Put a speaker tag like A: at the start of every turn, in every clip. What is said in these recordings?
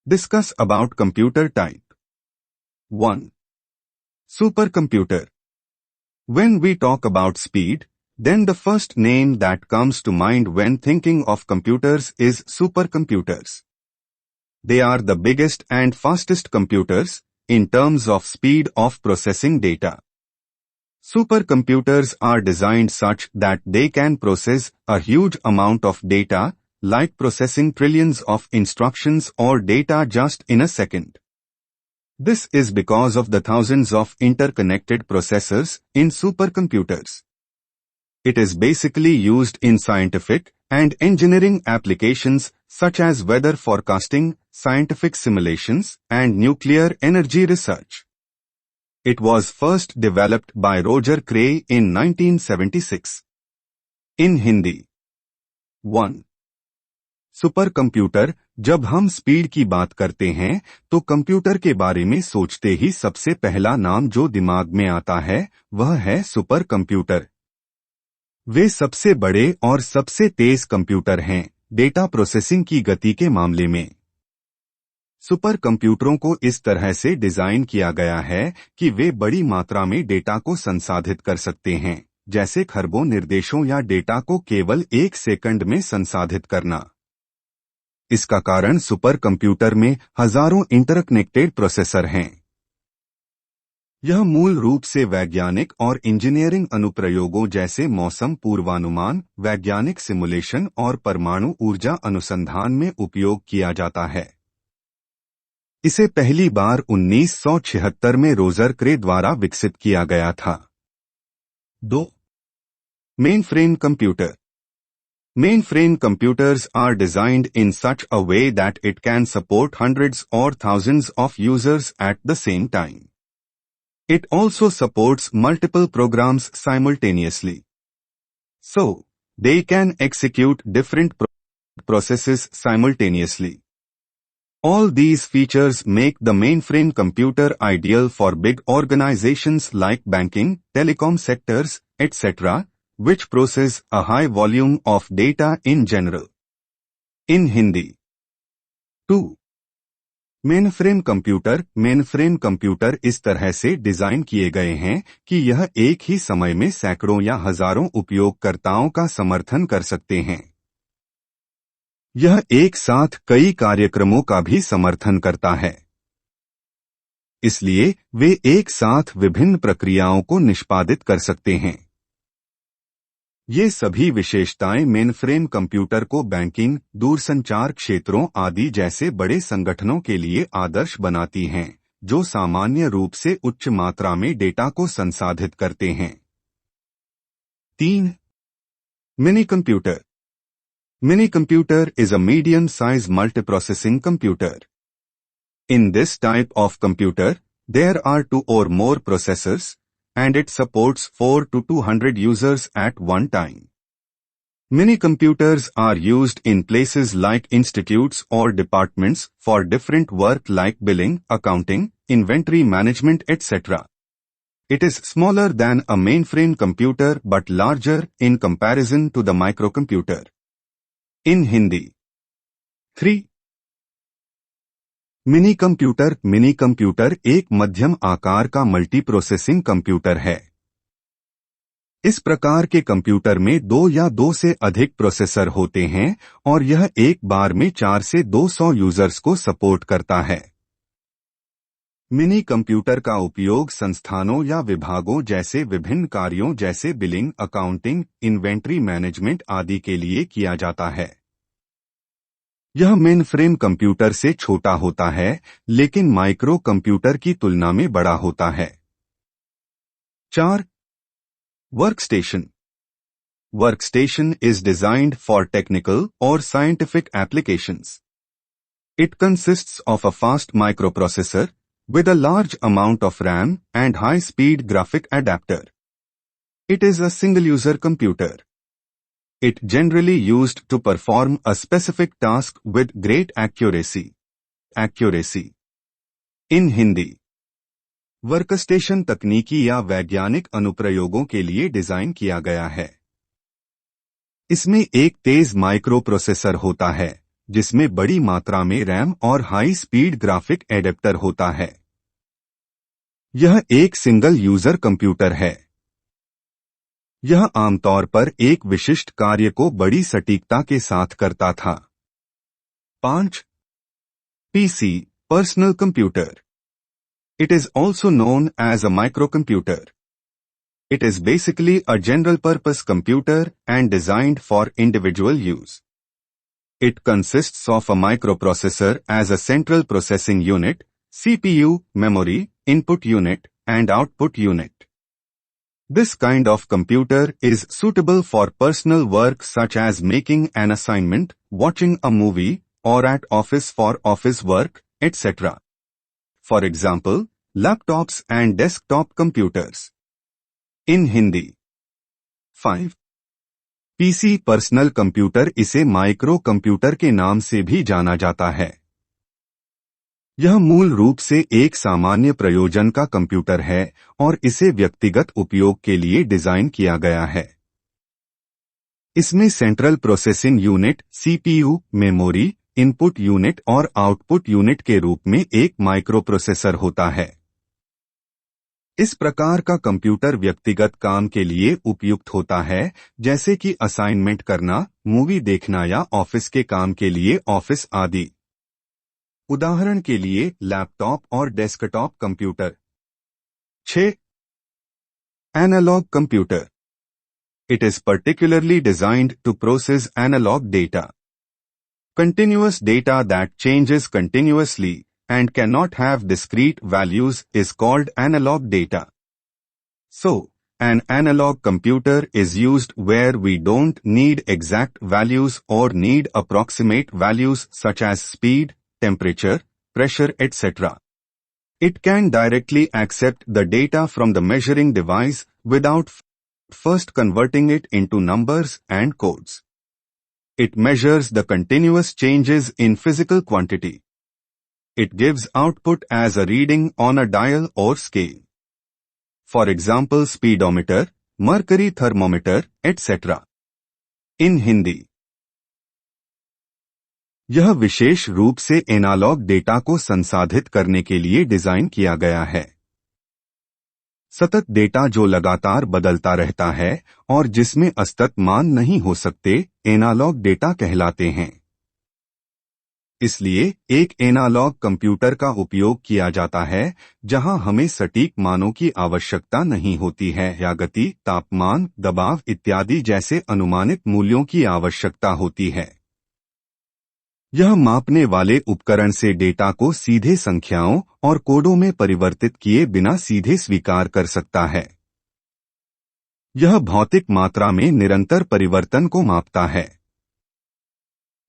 A: Discuss about computer type. 1. Supercomputer. When we talk about speed, then the first name that comes to mind when thinking of computers is supercomputers. They are the biggest and fastest computers in terms of speed of processing data. Supercomputers are designed such that they can process a huge amount of data, like processing trillions of instructions or data just in a second. This is because of the thousands of interconnected processors in supercomputers. It is basically used in scientific and engineering applications such as weather forecasting, scientific simulations, and nuclear energy research. It was first developed by Roger Cray in 1976. In Hindi. 1. Super computer. जब हम speed की बात करते हैं तो computer के बारे में सोचते ही सबसे पहला नाम जो दिमाग में आता है वह है सुपर कंप्यूटर. वे सबसे बड़े और सबसे तेज कंप्यूटर हैं डेटा प्रोसेसिंग की गति के मामले में. सुपर कंप्यूटरों को इस तरह से डिजाइन किया गया है कि वे बड़ी मात्रा में डेटा को संसाधित कर सकते हैं, जैसे खरबों निर्देशों या डेटा को केवल 1 सेकंड में संसाधित करना. इसका कारण सुपर कंप्यूटर में हजारों इंटरकनेक्टेड प्रोसेसर हैं. यह मूल रूप से वैज्ञानिक और इंजीनियरिंग अनुप्रयोगों जैसे मौसम पूर्वानुमान, वैज्ञानिक सिमुलेशन और परमाणु ऊर्जा अनुसंधान में उपयोग किया जाता है. इसे पहली बार 1976 में रोजर क्रे द्वारा विकसित किया गया था. 2. Mainframe computer. Mainframe computers are designed in such a way that it can support hundreds or thousands of users at the same time. It also supports multiple programs simultaneously. So, they can execute different processes simultaneously. All these features make the mainframe computer ideal for big organizations like banking, telecom sectors, etc., which process a high volume of data in general. In Hindi. 2. Mainframe computer. Mainframe computer इस तरह से design किए गए हैं कि यह एक ही समय में सैकड़ों या हजारों उपयोगकर्ताओं का समर्थन कर सकते हैं. यह एक साथ कई कार्यक्रमों का भी समर्थन करता है. इसलिए वे एक साथ विभिन्न प्रक्रियाओं को निष्पादित कर सकते हैं. ये सभी विशेषताएं मेनफ्रेम कंप्यूटर को बैंकिंग, दूरसंचार क्षेत्रों आदि जैसे बड़े संगठनों के लिए आदर्श बनाती हैं, जो सामान्य रूप से उच्च मात्रा में डेटा को संसाधित करते हैं. 3. Mini computer. Mini computer is a medium size multiprocessing computer. In this type of computer, there are 2 or more processors, and it supports 4 to 200 users at one time. Many computers are used in places like institutes or departments for different work like billing, accounting, inventory management, etc. It is smaller than a mainframe computer but larger in comparison to the microcomputer. In Hindi. 3. Mini computer. Mini computer एक मध्यम आकार का multi processing computer है. इस प्रकार के computer में 2 या 2 से अधिक प्रोसेसर होते हैं और यह एक बार में 4 से 200 यूजर्स को सपोर्ट करता है. मिनी कंप्यूटर का उपयोग संस्थानों या विभागों जैसे विभिन्न कार्यों जैसे बिलिंग, अकाउंटिंग, इन्वेंट्री मैनेजमेंट आदि के लिए किया जाता है. यह मेनफ्रेम कंप्यूटर से छोटा होता है लेकिन माइक्रो कंप्यूटर की तुलना में बड़ा होता है. 4. Workstation. Workstation is designed for technical or scientific applications. It consists of a fast microprocessor with a large amount of RAM and high-speed graphic adapter. It is a single-user computer. It generally used to perform a specific task with great accuracy. In Hindi. Workstation तकनीकी या वैज्ञानिक अनुप्रयोगों के लिए design किया गया है। इसमें एक तेज माइक्रो प्रोसेसर होता है जिसमें बड़ी मात्रा में रैम और हाई स्पीड ग्राफिक एडेप्टर होता है। यह एक सिंगल यूजर कंप्यूटर है। यह आमतौर पर एक विशिष्ट कार्य को बड़ी सटीकता के साथ करता था। 5. PC, personal computer. It is also known as a microcomputer. It is basically a general-purpose computer and designed for individual use. It consists of a microprocessor as a central processing unit, CPU, memory, input unit, and output unit. This kind of computer is suitable for personal work such as making an assignment, watching a movie, or at office for office work, etc. For example, laptops and desktop computers. In Hindi. 5. PC personal computer इसे micro computer के नाम से भी जाना जाता है। यह मूल रूप से एक सामान्य प्रयोजन का कंप्यूटर है और इसे व्यक्तिगत उपयोग के लिए डिजाइन किया गया है। इसमें central processing unit, CPU, memory, input unit और आउटपुट यूनिट के रूप में एक माइक्रोप्रोसेसर होता है। इस प्रकार का कंप्यूटर व्यक्तिगत काम के लिए उपयुक्त होता है, जैसे कि असाइनमेंट करना, मूवी देखना या ऑफिस के काम के लिए ऑफिस आदि। उदाहरण के लिए लैपटॉप और desktop computer. 6. Analog computer. It is particularly designed to process analog data. Continuous data that changes continuously and cannot have discrete values is called analog data. So, an analog computer is used where we don't need exact values or need approximate values such as speed, temperature, pressure, etc. It can directly accept the data from the measuring device without first converting it into numbers and codes. It measures the continuous changes in physical quantity. It gives output as a reading on a dial or scale. For example, speedometer, mercury thermometer, etc. In Hindi. यह विशेष रूप से analogue data को संसाधित करने के लिए design किया गया है। सतत डेटा जो लगातार बदलता रहता है और जिसमें असतत मान नहीं हो सकते, एनालॉग डेटा कहलाते हैं। इसलिए एक एनालॉग कंप्यूटर का उपयोग किया जाता है जहां हमें सटीक मानों की आवश्यकता नहीं होती है या गति, तापमान, दबाव इत्यादि जैसे अनुमानित मूल्यों की आवश्यकता होती है। यह मापने वाले उपकरण से डेटा को सीधे संख्याओं और कोडों में परिवर्तित किए बिना सीधे स्वीकार कर सकता है। यह भौतिक मात्रा में निरंतर परिवर्तन को मापता है।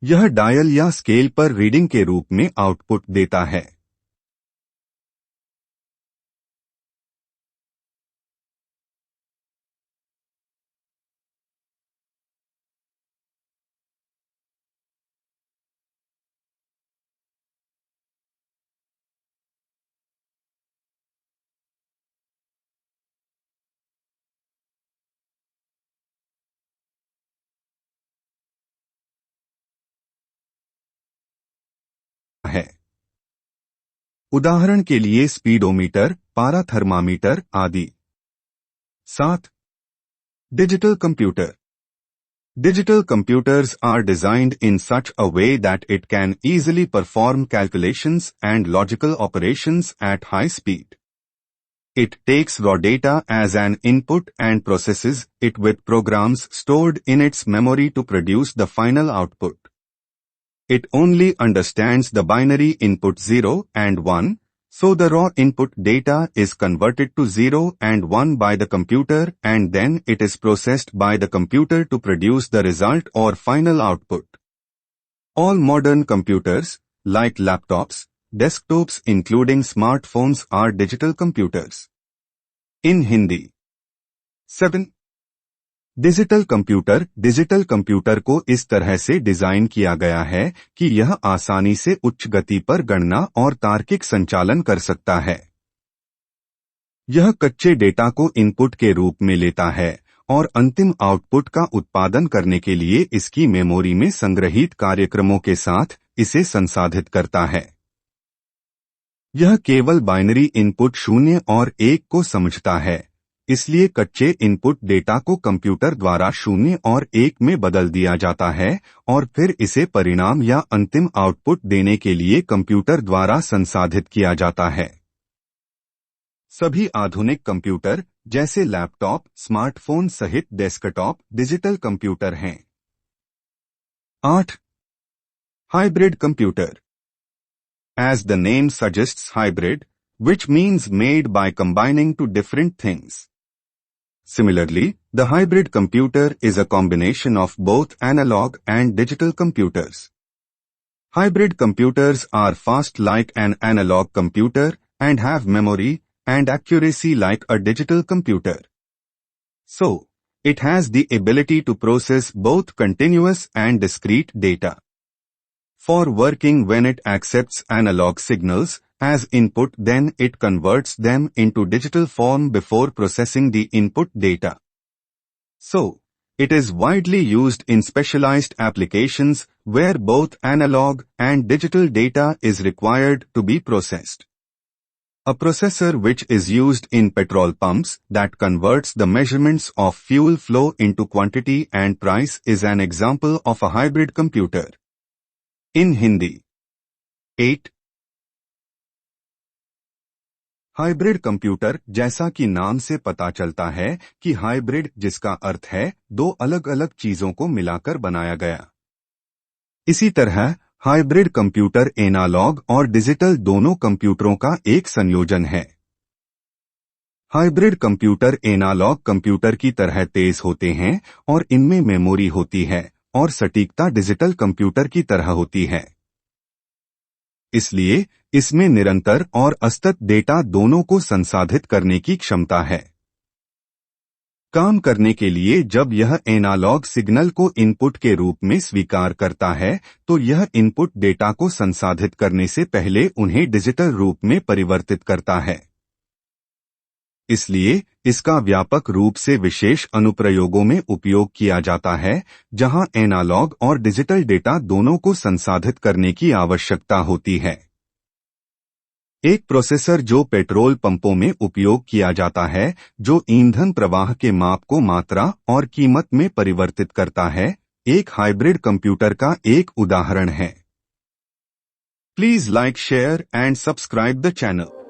A: यह डायल या स्केल पर रीडिंग के रूप में आउटपुट देता है। उदाहरण के लिए स्पीडोमीटर, पारा थर्मामीटर आदि। 7. Digital computer. Digital computers are designed in such a way that it can easily perform calculations and logical operations at high speed. It takes raw data as an input and processes it with programs stored in its memory to produce the final output. It only understands the binary input 0 and 1, so the raw input data is converted to 0 and 1 by the computer and then it is processed by the computer to produce the result or final output. All modern computers, like laptops, desktops including smartphones are digital computers. In Hindi. 7. Digital computer को इस तरह से design किया गया है कि यह आसानी से उच्च गति पर गणना और तार्किक संचालन कर सकता है। यह कच्चे डेटा को इनपुट के रूप में लेता है और अंतिम आउटपुट का उत्पादन करने के लिए इसकी मेमोरी में संग्रहीत कार्यक्रमों के साथ इसे संसाधित करता है। यह केवल बाइनरी इनपुट 0 और 1 को समझता है, इसलिए कच्चे इनपुट डेटा को कंप्यूटर द्वारा 0 और 1 में बदल दिया जाता है और फिर इसे परिणाम या अंतिम आउटपुट देने के लिए कंप्यूटर द्वारा संसाधित किया जाता है। सभी आधुनिक कंप्यूटर जैसे लैपटॉप, स्मार्टफोन सहित डेस्कटॉप डिजिटल कंप्यूटर हैं। 8. Hybrid computer. As the name suggests, hybrid, which means made by combining two different things. Similarly, the hybrid computer is a combination of both analog and digital computers. Hybrid computers are fast like an analog computer and have memory and accuracy like a digital computer. So, it has the ability to process both continuous and discrete data. For working when it accepts analog signals as input, then it converts them into digital form before processing the input data. So, it is widely used in specialized applications where both analog and digital data is required to be processed. A processor which is used in petrol pumps that converts the measurements of fuel flow into quantity and price is an example of a hybrid computer. In Hindi. 8. Hybrid computer. जैसा कि नाम से पता चलता है कि hybrid जिसका अर्थ है दो अलग अलग चीजों को मिलाकर बनाया गया। इसी तरह हाइब्रिड कंप्यूटर एनालॉग और डिजिटल दोनों कंप्यूटरों का एक संयोजन है। हाइब्रिड कंप्यूटर एनालॉग कंप्यूटर की तरह तेज होते हैं और इनमें मेमोरी होती है और सटीकता डिजिटल कंप्यूटर की तरह होती है। इसलिए इसमें निरंतर और असतत डेटा दोनों को संसाधित करने की क्षमता है। काम करने के लिए जब यह एनालॉग सिग्नल को इनपुट के रूप में स्वीकार करता है तो यह इनपुट डेटा को संसाधित करने से पहले उन्हें डिजिटल रूप में परिवर्तित करता है। इसलिए इसका व्यापक रूप से विशेष अनुप्रयोगों में उपयोग किया जाता है जहां एनालॉग और डिजिटल डेटा दोनों को संसाधित करने की आवश्यकता होती है। एक प्रोसेसर जो पेट्रोल पंपों में उपयोग किया जाता है, जो ईंधन प्रवाह के माप को मात्रा और कीमत में परिवर्तित करता है, एक हाइब्रिड कंप्यूटर का एक उदाहरण है। Please like, share and subscribe the channel.